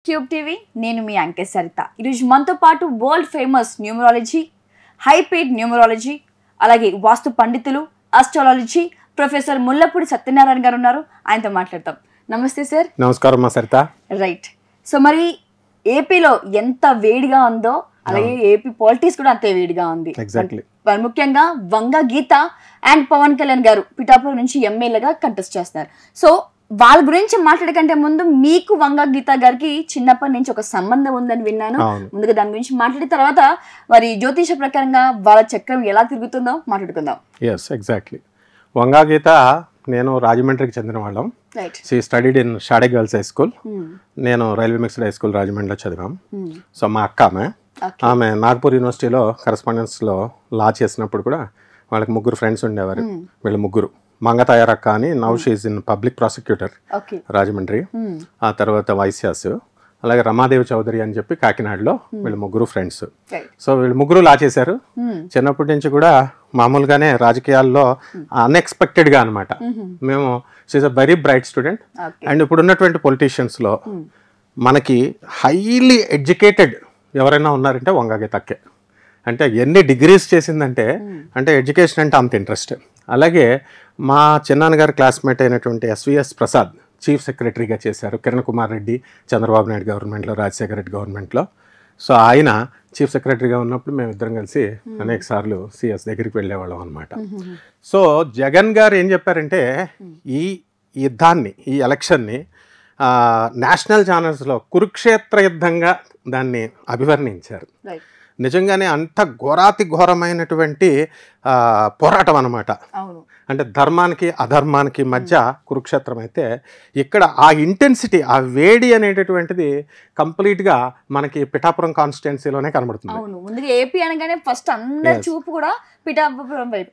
Cube TV నేను మీ అంకే సరిత. ఈరోజు మనతో పాటు world famous numerology, hyped numerology, అలాగే వాస్తు పండితులు, ఆస్ట్రాలజీ ప్రొఫెసర్ ముల్లపూడి సత్యనారాయణ గారు ఉన్నారు. ఆయనతో మాట్లాడతాం. నమస్తే సార్. నమస్కారం మా సరిత. రైట్. సో మరి ఏపీలో ఎంత వేడిగా ఉందో అలాగే ఏపీ పాలిటిక్స్ కూడా అంతే వేడిగా ఉంది. ఎగ్జాక్ట్లీ. ముఖ్యంగా వంగ గీత అండ్ పవన్ కళ్యాణ్ గారు పిఠాపురం నుంచి ఎమ్మెల్యేగా కంటెస్ట్ చేస్తున్నారు. సో వాళ్ళ గురించి మాట్లాడకంటే ముందు మీకు వంగ గీత గారికి చిన్నప్పటి నుంచి ఒక సంబంధం ఉందని విన్నాను. ముందుగా దాని గురించి మాట్లాడిన తర్వాత మరి జ్యోతిష ప్రకారంగా వాళ్ళ చక్రం ఎలా తిరుగుతుందో మాట్లాడుకుందాం. Yes, exactly. వంగా గీత నేను రాజమండ్రికి చెందిన వాళ్ళం. షీ స్టడీడ్ ఇన్ షాడే గర్ల్స్ హై స్కూల్. నేను రైల్వే మిక్స్డ్ హై స్కూల్ రాజమండ్రిలో చదివాం. సో మా అక్క ఆమె నాగ్పూర్ యూనివర్సిటీలో కరెస్పాండెన్స్లో లా చేసినప్పుడు కూడా వాళ్ళకి ముగ్గురు ఫ్రెండ్స్ ఉండేవారు. వీళ్ళు ముగ్గురు మంగతాయారక్క అని, now she's in public prosecutor Rajahmundry. ఆ తర్వాత వైశ్యాస్, అలాగే రమాదేవి చౌదరి అని చెప్పి కాకినాడలో. వీళ్ళు ముగ్గురు ఫ్రెండ్స్. సో వీళ్ళు ముగ్గురు లా చేశారు. చిన్నప్పటి నుంచి కూడా మామూలుగానే రాజకీయాల్లో అన్ఎక్స్పెక్టెడ్గా అనమాట. మేము she's a very bright student. And ఇప్పుడు ఉన్నటువంటి పొలిటీషియన్స్లో మనకి హైలీ ఎడ్యుకేటెడ్ ఎవరైనా ఉన్నారంటే వంగా గీతక్కే. అంటే ఎన్ని డిగ్రీస్ చేసిందంటే, అంటే ఎడ్యుకేషన్ అంటే అంత ఇంట్రెస్ట్. అలాగే మా చిన్నాన్నగారి క్లాస్మేట్ అయినటువంటి ఎస్విఎస్ ప్రసాద్ చీఫ్ సెక్రటరీగా చేశారు. కిరణ్ కుమార్ రెడ్డి చంద్రబాబు నాయుడు గవర్నమెంట్లో, రాజశేఖర రెడ్డి గవర్నమెంట్లో. సో ఆయన చీఫ్ సెక్రటరీగా ఉన్నప్పుడు మేము ఇద్దరం కలిసి అనేక సార్లు సిఎస్ దగ్గరికి వెళ్ళేవాళ్ళం అనమాట. సో జగన్ గారు ఏం చెప్పారంటే, ఈ యుద్ధాన్ని, ఈ ఎలక్షన్ని నేషనల్ ఛానల్స్లో కురుక్షేత్ర యుద్ధంగా దాన్ని అభివర్ణించారు. నిజంగానే అంత ఘోరాతి ఘోరమైనటువంటి పోరాటం అనమాట. అంటే ధర్మానికి అధర్మానికి మధ్య కురుక్షేత్రం అయితే, ఇక్కడ ఆ ఇంటెన్సిటీ, ఆ వేడి అనేటటువంటిది కంప్లీట్గా మనకి పిఠాపురం కాన్స్టిట్యున్సీలోనే కనబడుతుంది.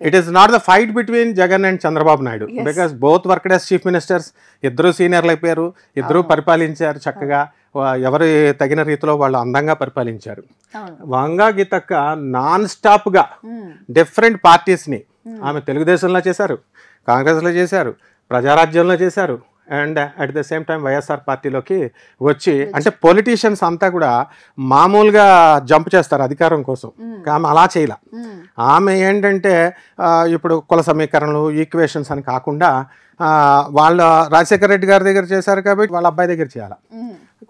It is not the fight between Jagan and Chandrababu Naidu, because both worked as chief ministers. ఇద్దరు సీనియర్లు అయిపోయారు, ఇద్దరు పరిపాలించారు చక్కగా. ఎవరు తగిన రీతిలో వాళ్ళు అందంగా పరిపాలించారు. వంగా గీతక్క నాన్ స్టాప్గా డిఫరెంట్ పార్టీస్ని ఆమె తెలుగుదేశంలో చేశారు, కాంగ్రెస్లో చేశారు, ప్రజారాజ్యంలో చేశారు, and at the same time YSR పార్టీలోకి వచ్చి, అంటే పొలిటీషియన్స్ అంతా కూడా మామూలుగా జంప్ చేస్తారు అధికారం కోసం. ఆమె అలా చేయలే. ఆమె ఏంటంటే ఇప్పుడు కుల సమీకరణలు, ఈక్వేషన్స్ అని కాకుండా వాళ్ళ రాజశేఖర రెడ్డి గారి దగ్గర చేశారు కాబట్టి వాళ్ళ అబ్బాయి దగ్గర చేయాలి,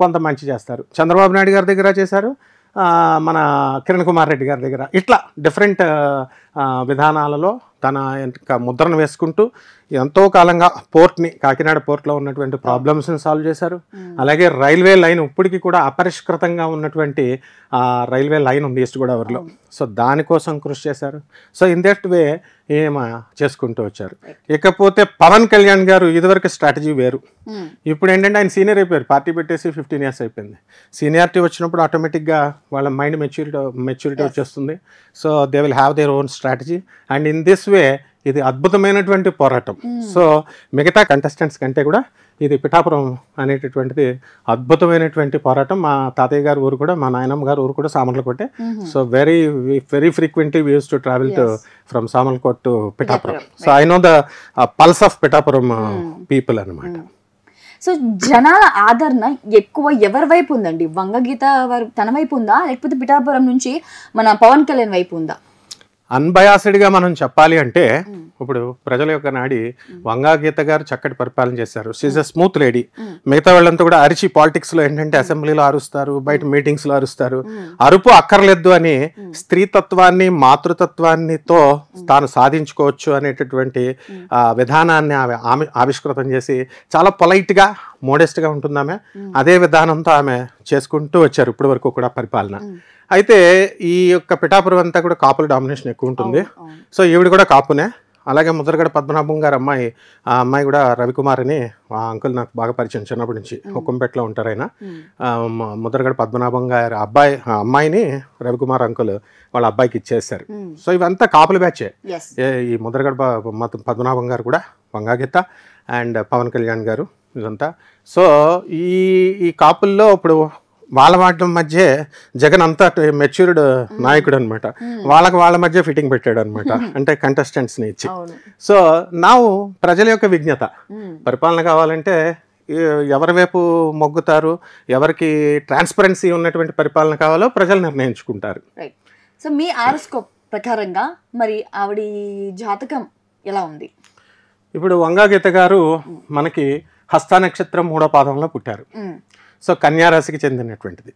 కొంత మంచి చేస్తారు. చంద్రబాబు నాయుడు గారి దగ్గర చేశారు, మన కిరణ్ కుమార్ రెడ్డి గారి దగ్గర. ఇట్లా డిఫరెంట్ విధానాలలో తన ముద్రను వేసుకుంటూ ఎంతో కాలంగా పోర్ట్ని, కాకినాడ పోర్ట్లో ఉన్నటువంటి ప్రాబ్లమ్స్ని సాల్వ్ చేశారు. అలాగే రైల్వే లైన్ ఇప్పటికీ కూడా అపరిష్కృతంగా ఉన్నటువంటి రైల్వే లైన్ ఉంది ఈస్ట్ గోదావరిలో. సో దానికోసం కృషి చేశారు. సో ఇన్ దట్ వే ఏమ చేసుకుంటూ వచ్చారు. ఇకపోతే పవన్ కళ్యాణ్ గారు ఇదివరకు స్ట్రాటజీ వేరు. ఇప్పుడు ఏంటంటే ఆయన సీనియర్ అయిపోయారు, పార్టీ పెట్టేసి 15 years అయిపోయింది. సీనియారిటీ వచ్చినప్పుడు ఆటోమేటిక్గా వాళ్ళ మైండ్ మెచ్యూరిటీ వచ్చేస్తుంది. So they will have their own strategy. And in this way ఇది అద్భుతమైనటువంటి పోరాటం. సో మిగతా కంటెస్టెంట్స్ కంటే కూడా ఇది పిఠాపురం అనేటటువంటిది అద్భుతమైనటువంటి పోరాటం. మా తాతయ్య గారి ఊరు కూడా, మా నాయనమ్మ గారి ఊరు కూడా సామర్లకోటే. So very frequently we use to travel to from Samarlakota to Pithapuram. So I know the pulse of Pithapuram people అనమాట. సో జనాల ఆదరణ ఎక్కువ ఎవరి వైపు ఉందండి? వంగ గీత తన వైపు ఉందా, లేకపోతే పిఠాపురం నుంచి మన పవన్ కళ్యాణ్ వైపు ఉందా? అన్బయాస్డ్గా మనం చెప్పాలి అంటే, ఇప్పుడు ప్రజల యొక్క నాడి వంగా గీత గారు చక్కటి పరిపాలన చేశారు. She's a smooth lady. మిగతా వాళ్ళంతా కూడా అరిచి పాలిటిక్స్లో ఏంటంటే అసెంబ్లీలో అరుస్తారు, బయట మీటింగ్స్లో అరుస్తారు. అరుపు అక్కర్లేదు అని స్త్రీతత్వాన్ని, మాతృతత్వాన్నితో తాను సాధించుకోవచ్చు అనేటటువంటి విధానాన్ని ఆవిష్కృతం చేసి చాలా పొలైట్గా, మోడెస్ట్గా ఉంటుంది ఆమె. అదే విధానంతో ఆమె చేసుకుంటూ వచ్చారు ఇప్పటి వరకు కూడా పరిపాలన. అయితే ఈ యొక్క పిఠాపురం అంతా కూడా కాపుల డామినేషన్ ఎక్కువ ఉంటుంది. సో ఈవిడ కూడా కాపునే. అలాగే ముద్రగడ పద్మనాభం గారు అమ్మాయి, ఆ అమ్మాయి కూడా రవికుమార్ అని, ఆ అంకుల్ నాకు బాగా పరిచయం చిన్నప్పటి నుంచి. హుకుంపేటలో ఉంటారు ఆయన. ముద్రగడ పద్మనాభం గారి అమ్మాయిని రవికుమార్ అంకుల్ వాళ్ళ అబ్బాయికి ఇచ్చేసారు. సో ఇవంతా కాపుల బ్యాచే. ఈ ముద్రగడ పద్మనాభం గారు కూడా, వంగా గీత అండ్ పవన్ కళ్యాణ్ గారు, ఇదంతా. సో ఈ కాపుల్లో ఇప్పుడు వాళ్ళ మధ్య జగన్ అంతా మెచ్యూర్డ్ నాయకుడు అనమాట. వాళ్ళ మధ్య ఫిట్టింగ్ పెట్టాడు అనమాట, అంటే కంటెస్టెంట్స్ని ఇచ్చి. సో నా ప్రజల యొక్క విజ్ఞత, పరిపాలన కావాలంటే ఎవరి వైపు మొగ్గుతారు, ఎవరికి ట్రాన్స్పరెన్సీ ఉన్నటువంటి పరిపాలన కావాలో ప్రజలు నిర్ణయించుకుంటారు. రైట్. సో మీ ఆరోస్కోప్ ప్రకారంగా మరి ఆవిడ జాతకం ఎలా ఉంది? ఇప్పుడు వంగా గీత గారు మనకి హస్త నక్షత్రం 3వ పాదంలో పుట్టారు. సో కన్యారాశికి చెందినటువంటిది.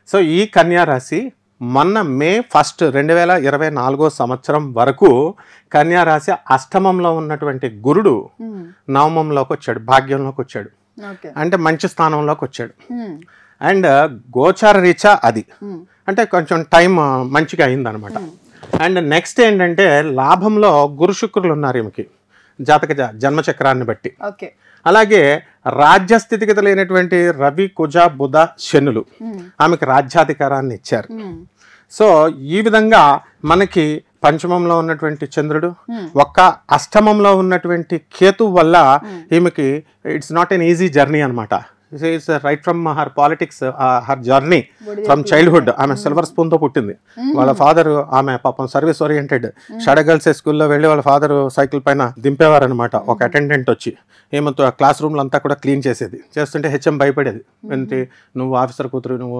సో ఈ కన్యారాశి మొన్న మే 1 2024 సంవత్సరం వరకు కన్యారాశి అష్టమంలో ఉన్నటువంటి గురుడు నవమంలోకి వచ్చాడు, భాగ్యంలోకి వచ్చాడు, అంటే మంచి స్థానంలోకి వచ్చాడు. అండ్ గోచార రీత్యా అది అంటే కొంచెం టైం మంచిగా అయిందనమాట. అండ్ నెక్స్ట్ ఏంటంటే లాభంలో గురు శుక్రులు ఉన్నారు ఈమెకి జాతక జన్మచక్రాన్ని బట్టి. అలాగే రాజ్య స్థితిగతి లేనటువంటి రవి, కుజ, బుధ, శనులు ఆమెకు రాజ్యాధికారాన్ని ఇచ్చారు. సో ఈ విధంగా మనకి పంచమంలో ఉన్నటువంటి చంద్రుడు, ఒక్క అష్టమంలో ఉన్నటువంటి కేతు వల్ల ఈమెకి it's not an easy journey అనమాట. Right from her politics, her journey from childhood. ఆమె సిల్వర్ స్పూన్ తో పుట్టింది. వాళ్ళ ఫాదర్, ఆమె పాపం సర్వీస్ ఓరియంటెడ్, షాడో గర్ల్స్ స్కూల్లో వెళ్ళి వాళ్ళ ఫాదర్ సైకిల్ పైన దింపేవారు అనమాట. ఒక అటెండెంట్ వచ్చి ఏమంతో క్లాస్ రూమ్లు అంతా కూడా క్లీన్ చేసేది. చేస్తుంటే హెచ్ఎం భయపడేది, ఏంటి నువ్వు ఆఫీసర్ కూతురు, నువ్వు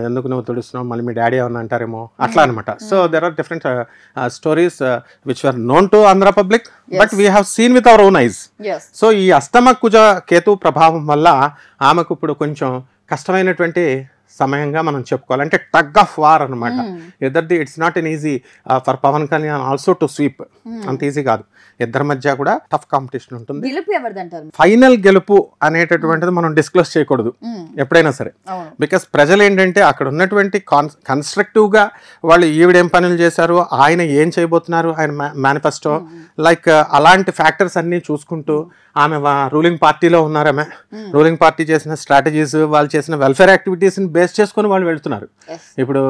ఎందుకు నువ్వు తుడుస్తున్నావు, మళ్ళీ మీ డాడీ ఏమన్నా అంటారేమో, అట్లా అనమాట. So there are different stories which are known to Andhra public, but we have seen with our own eyes. సో ఈ అష్టమ కుజ కేతు ప్రభావం వల్ల ఆమెకు ఇప్పుడు కొంచెం కష్టమైనటువంటి సమయంగా మనం చెప్పుకోవాలి. అంటే టగ్ ఆఫ్ వార్ అనమాట. ఇద్దరిది it's not an easy for Pawan Kalyan also to sweep. అంత ఈజీ కాదు. ఇద్దరి మధ్య కూడా టఫ్ కాంపిటీషన్ ఉంటుంది. ఫైనల్ గెలుపు అనేటటువంటిది మనం డిస్క్లోజ్ చేయకూడదు ఎప్పుడైనా సరే. బికాస్ ప్రజలు ఏంటంటే అక్కడ ఉన్నటువంటి కన్స్ట్రక్టివ్ గా వాళ్ళు ఈవిడేం పనులు చేశారు, ఆయన ఏం చేయబోతున్నారు, ఆయన మేనిఫెస్టో, లైక్ అలాంటి ఫ్యాక్టర్స్ అన్ని చూసుకుంటూ ఆమె రూలింగ్ పార్టీలో ఉన్నారు. ఆమె రూలింగ్ పార్టీ చేసిన స్ట్రాటజీస్, వాళ్ళు చేసిన వెల్ఫేర్ యాక్టివిటీస్ ని బేస్ చేసుకుని వాళ్ళు వెళ్తున్నారు. ఇప్పుడు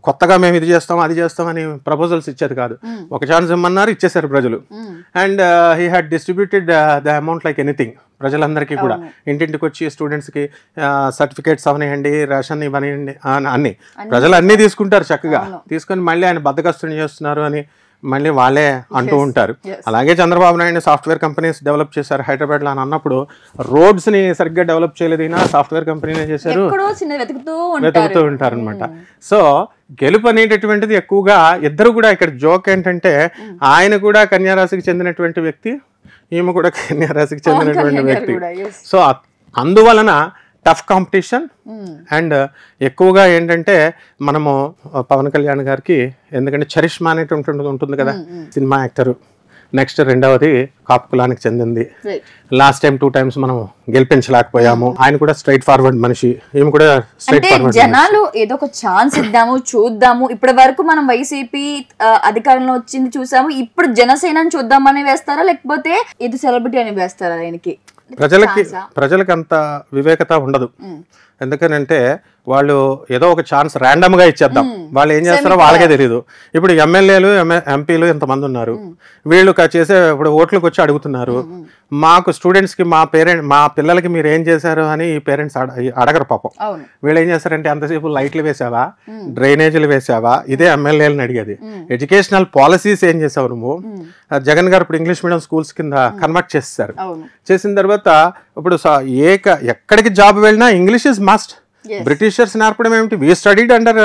కొత్తగా మేము ఇది చేస్తాం అది చేస్తాం అని ప్రపోజల్స్ ఇచ్చేది కాదు. ఒక ఛాన్స్ ఇమ్మన్నారు, ఇచ్చేసారు ప్రజలు. And he had distributed the amount like anything. ప్రజలందరికీ కూడా ఇంటింటికి వచ్చి స్టూడెంట్స్కి సర్టిఫికేట్స్ అవనివ్వండి, రేషన్ ఇవ్వనివ్వండి, అన్ని ప్రజలు అన్నీ తీసుకుంటారు చక్కగా. తీసుకొని మళ్ళీ ఆయన బద్దకస్తుని చేస్తున్నారు అని మళ్ళీ వాళ్ళే అంటూ ఉంటారు. అలాగే Chandrababu Naidu software companies develop చేశారు హైదరాబాద్లో అని అన్నప్పుడు రోడ్స్ ని సరిగ్గా డెవలప్ చేయలేదు, సాఫ్ట్వేర్ కంపెనీనే చేశారు, వెతుకుతూ ఉంటారు అనమాట. సో గెలుపు అనేటటువంటిది ఎక్కువగా ఇద్దరు కూడా, ఇక్కడ జోక్ ఏంటంటే ఆయన కూడా కన్యారాశికి చెందినటువంటి వ్యక్తి, ఈమె కూడా కన్యారాశికి చెందినటువంటి వ్యక్తి. సో అందువలన టఫ్ కాంపిటీషన్. అండ్ ఎక్కువగా ఏంటంటే మనము పవన్ కళ్యాణ్ గారికి ఎందుకంటే చరిష్మా అనేటువంటి ఉంటుంది కదా, సినిమా యాక్టర్. నెక్స్ట్ రెండవది కాపు కులానికి చెందింది. లాస్ట్ టైం 2 times మనం గెలిపించలేకపోయాము. ఆయన కూడా స్ట్రైట్ ఫార్వర్డ్ మనిషి, ఈమె కూడా స్ట్రైట్ ఫార్వర్డ్. జనాలు ఏదో ఒక ఛాన్స్ ఇద్దాము, చూద్దాము. ఇప్పటి వరకు మనం వైసీపీ అధికారంలో వచ్చింది చూసాము, ఇప్పుడు జనసేనని చూద్దామని వేస్తారా, లేకపోతే ఇది సెలబ్రిటీ అని వేస్తారా? ఆయనకి ప్రజలకి అంత వివేకత ఉండదు. ఎందుకనంటే వాళ్ళు ఏదో ఒక ఛాన్స్ ర్యాండమ్ గా ఇచ్చేద్దాం, వాళ్ళు ఏం చేస్తారో వాళ్ళకే తెలియదు. ఇప్పుడు ఎమ్మెల్యేలు ఎంపీలు ఎంతమంది ఉన్నారు, వీళ్ళు చేసే ఇప్పుడు ఓట్లకు వచ్చి అడుగుతున్నారు. మాకు స్టూడెంట్స్ కి మా పిల్లలకి మీరు ఏం చేశారు అని ఈ పేరెంట్స్ అడగరు పాపం. వీళ్ళు ఏం చేస్తారంటే అంతసేపు లైట్లు వేసావా, డ్రైనేజీలు వేసావా, ఇదే ఎమ్మెల్యేలను అడిగేది. ఎడ్యుకేషనల్ పాలసీస్ ఏం చేసావు నువ్వు? జగన్ గారు ఇప్పుడు ఇంగ్లీష్ మీడియం స్కూల్స్ కింద కన్వర్ట్ చేస్తారు. చేసిన తర్వాత ఇప్పుడు ఎక్కడికి జాబ్ వెళ్ళినా ఇంగ్లీష్ ఇస్ మస్ట్. బ్రిటిషర్స్ నేర్పడం ఏమిటి? వీ స్టడీడ్ అండర్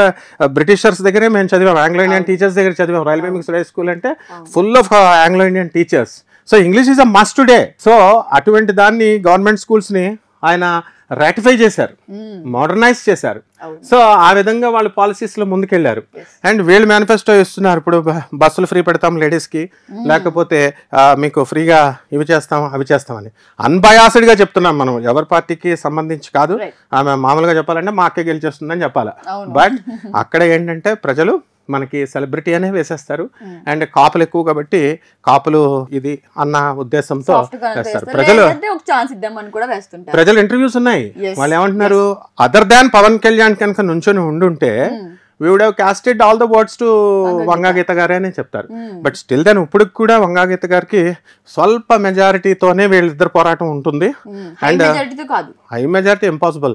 బ్రిటిషర్స్ దగ్గరే మేము చదివాం, ఆంగ్లో ఇండియన్ టీచర్స్ దగ్గర చదివాం. రైల్వే మిక్స్డ్ హై స్కూల్ అంటే full of Anglo Indian teachers. So English is a must today. So అటువంటి దాన్ని గవర్నమెంట్ స్కూల్స్ ని ఆయన రాటిఫై చేశారు, మోడర్నైజ్ చేశారు. సో ఆ విధంగా వాళ్ళు పాలసీస్ లో ముందుకెళ్లారు. అండ్ వీళ్ళు మేనిఫెస్టో ఇస్తున్నారు, ఇప్పుడు బస్సులు ఫ్రీ పెడతాం లేడీస్ కి, లేకపోతే మీకు ఫ్రీగా ఇవి చేస్తాం అవి చేస్తామని. అన్బయాస్డ్ గా చెప్తున్నాం మనం, ఎవరి పార్టీకి సంబంధించి కాదు. ఆమె మామూలుగా చెప్పాలంటే మా అక్కే గెలిచేస్తుందని చెప్పాలి. బట్ అక్కడ ఏంటంటే ప్రజలు మనకి సెలబ్రిటీ అనే వేసేస్తారు. అండ్ కాపులు ఎక్కువ కాబట్టి కాపులు ఇది అన్న ఉద్దేశంతో వేస్తారు. ప్రజలు ఇంటర్వ్యూస్ ఉన్నాయి, వాళ్ళు ఏమంటున్నారు, అదర్ దాన్ పవన్ కళ్యాణ్ కనుక నుంచొని ఉండుంటే we would have casted all the words to Vanga Geetha గారే అని చెప్తారు. బట్ స్టిల్ దెన్ ఇప్పుడు కూడా వంగాగీత గారికి స్వల్ప మెజారిటీతోనే వీళ్ళిద్దరు పోరాటం ఉంటుంది. And high majority impossible.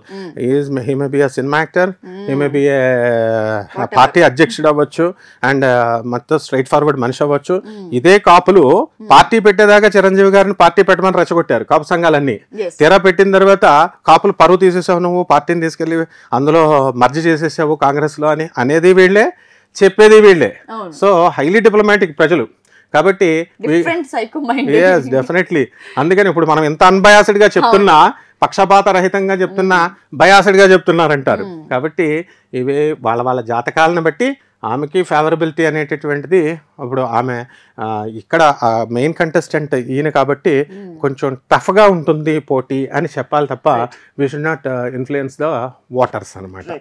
He may be a cinema actor, he may be party అధ్యక్షుడు అవ్వచ్చు, అండ్ మొత్తం స్ట్రైట్ ఫార్వర్డ్ మనిషి అవ్వచ్చు. ఇదే కాపులు పార్టీ పెట్టేదాకా చిరంజీవి గారిని పార్టీ పెట్టమని రెచ్చగొట్టారు కాపు సంఘాలన్నీ. తీరా పెట్టిన తర్వాత కాపులు పరువు తీసేసావు, నువ్వు పార్టీని తీసుకెళ్లి అందులో మర్జీ చేసేసావు కాంగ్రెస్ లో అని అనేది వీళ్ళే, చెప్పేది వీళ్ళే. సో హైలీ డిప్లొమాటిక్ ప్రజలు కాబట్టి డెఫినెట్లీ. అందుకని ఇప్పుడు మనం ఎంత అన్బయాస్డ్ గా చెప్తున్నా, పక్షపాత రహితంగా చెప్తున్నా, బయాస్డ్ గా చెప్తున్నారంటారు. కాబట్టి ఇవే వాళ్ళ వాళ్ళ జాతకాలను బట్టి ఆమెకి ఫేవరబిలిటీ అనేటటువంటిది. ఇప్పుడు ఆమె ఇక్కడ మెయిన్ కంటెస్టెంట్ ఈయన కాబట్టి కొంచెం టఫ్గా ఉంటుంది పోటీ అని చెప్పాలి తప్ప we should not influence the voters అనమాట.